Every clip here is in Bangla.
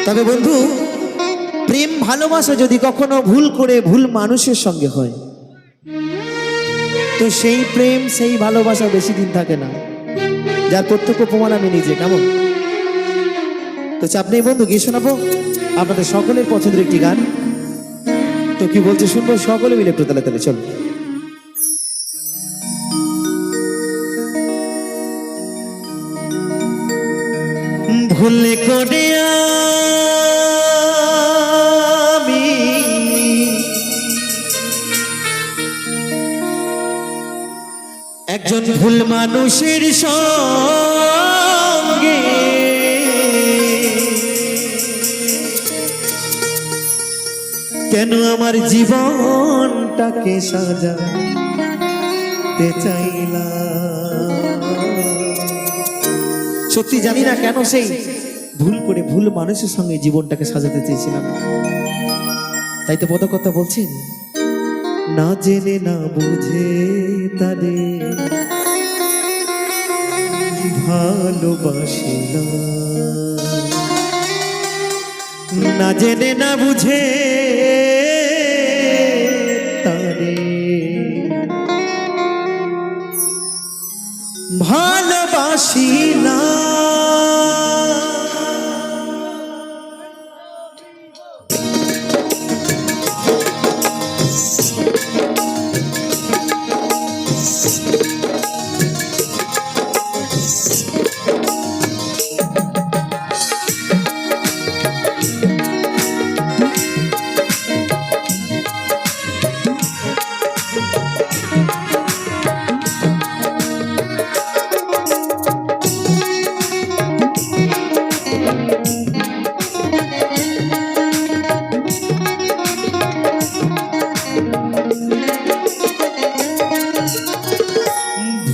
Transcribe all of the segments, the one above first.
তবে বন্ধু, প্রেম ভালোবাসা যদি কখনো ভুল করে ভুল মানুষের সঙ্গে হয়, তো সেই প্রেম সেই ভালোবাসা বেশি দিন থাকে না, যার প্রত্যক্ষ প্রমাণ আমি নিজে। কেমন? তো চাপ নেই বন্ধু, গিয়ে শোনাবো আপনাদের সকলের পছন্দের একটি গান। তো কি বলছে শুনবো সকলে মিলে একটু তালে তালে। চলো। ভুলে করে আমি একজন ভুল মানুষের সঙ্গে কেন আমার জীবনটাকে সাজাতে চাইলাম। সত্যি জানি না কেন সেই ভুল করে ভুল মানুষের সঙ্গে জীবনটাকে সাজাতে চেয়েছিলাম। তাই তো পদকর্তা বলছেন, না জেনে না বুঝে তারে ভালোবাসিলাম, না জেনে না বুঝে তারে ভালোবাসিলাম।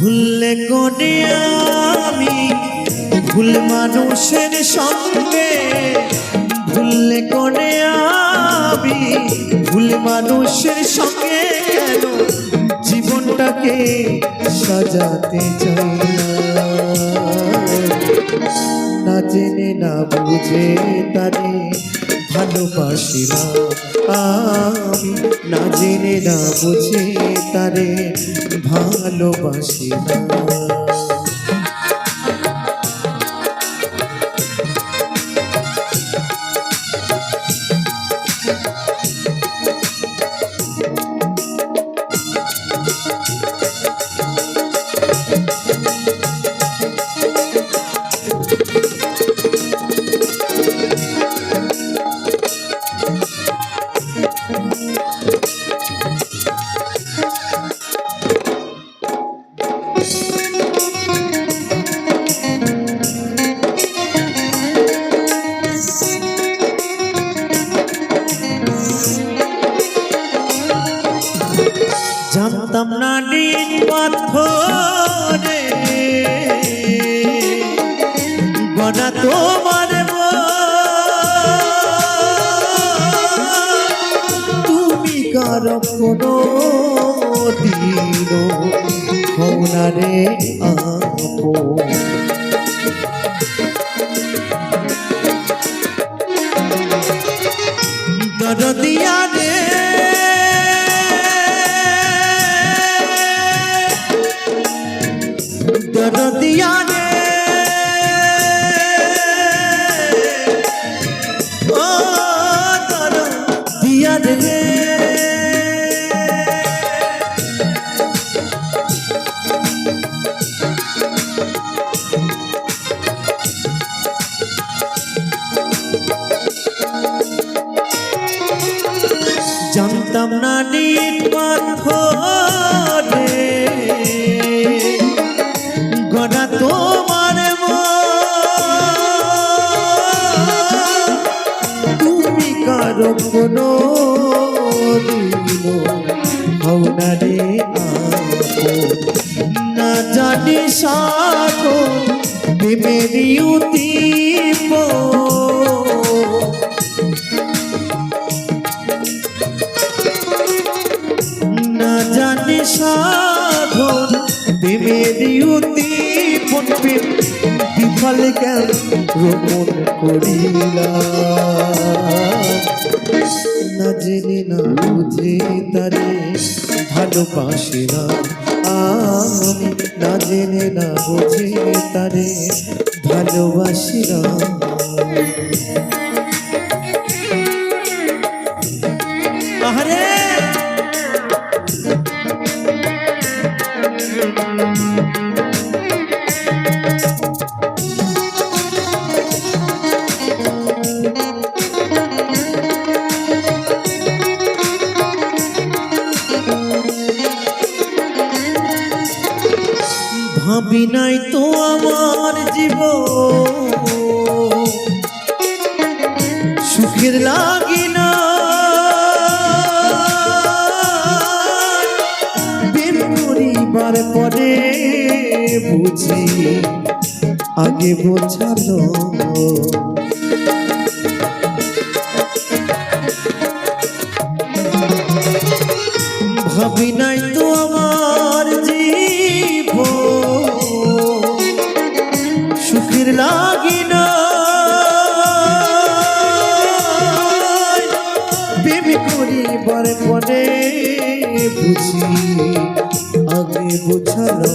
ভুলে করে আমি ভুল মানুষের সঙ্গে, ভুলে করে আমি ভুল মানুষের সঙ্গে কেন জীবনটাকে সাজাতে চাইলাম। না জেনে না বুঝে তারে ভালোবাসিলাম আমি, না জেনে না বুঝে তারে ভালোবাসিলাম। জানতাম না নীল পাথরে গড়া তোমার তুমি কার কোনো দিন হওনারে আপন। দরদিয়া রে দরদিয়া রে ও দরদিয়া রে জানতাম না নীল পাথরে গড়া তোমার তুমি কারো কোনো দিন হওনা রে না জানি সাধন প্রেমের উদ্দীপন। শিকল কেন রোপণ করিলাম, না জেনে না বুঝে তারে ভালোবাসিলাম আমি, না জেনে না বুঝে তারে ভালোবাসিলাম। আহারে ভাবি নাই তো আমার জীবন সুখের লাগি না, প্রেম করিবার পরে বুঝি আগে বোঝালো, ভাবি নাই তো আমার জীবন সুখের লাগি না, প্রেম করিবার পরে বুঝি আগে বোঝালো,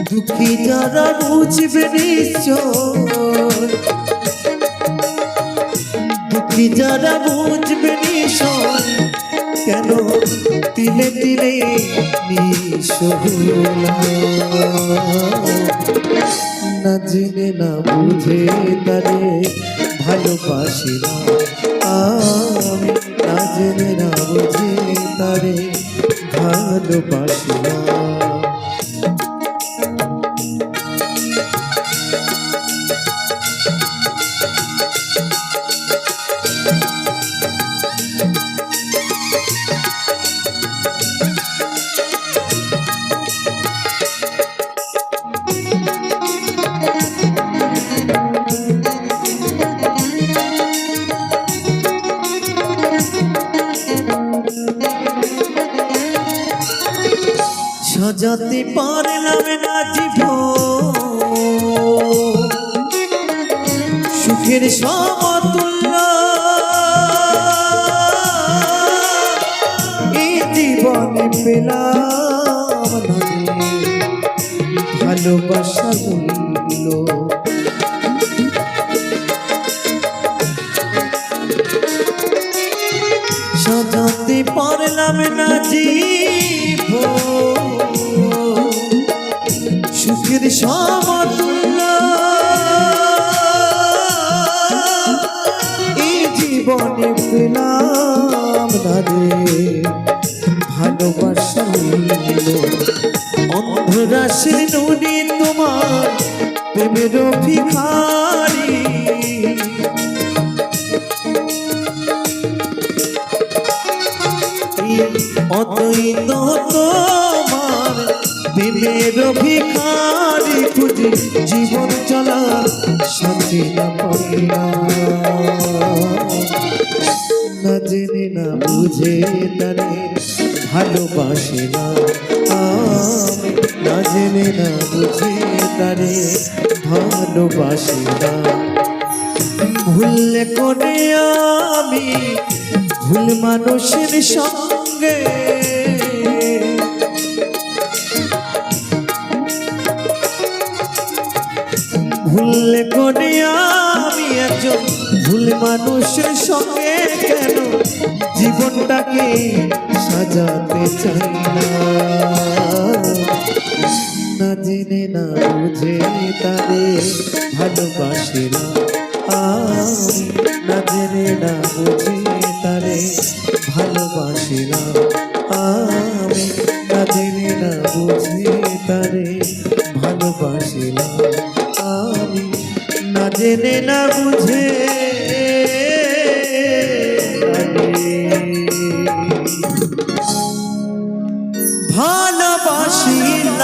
দুঃখী যারা বুঝবে নিশ্চয়, দুঃখী যারা বুঝবে নিশ্চয়, কেন তিলে তিলে না জেনে না বুঝে তারে ভালোবাসিলাম আমি, না জেনে না বুঝে তারে ভালোবাসিলাম। সাজাতে পারলাম না জীবন সুখের সমতুল্য, এই জীবনে পেলাম না ভালোবাসা মূল্য, সাজাতে পারলাম না জীবন সুখের সমতুল্য, এই জীবনে পেলাম না রে ভালোবাসা মূল্য, অন্ধরাশের নদী তোমার প্রেমের ভিখারি, অদ্বৈত তোমার প্রেমের ভিখারি, খুঁজি জীবন চলার শান্তি না পাইলাম, না জেনে না বুঝে তারে ভালোবাসিলাম আমি, না জেনে না বুঝে তারে ভালোবাসিলাম। ভুল করে আমি ভুল মানুষের সঙ্গে ভুল করে আমি একজন ভুল মানুষের সঙ্গে কেন জীবনটাকে সাজাতে চাই না, না জেনে না বুঝে তারে ভালোবাসিলাম আমি, না জেনে না বুঝে তারে ভালোবাসিলাম আমি, না জেনে না বুঝে তারে ভালোবাসিলাম আমি, না জেনে না বুঝে ভালোবাসিলাম।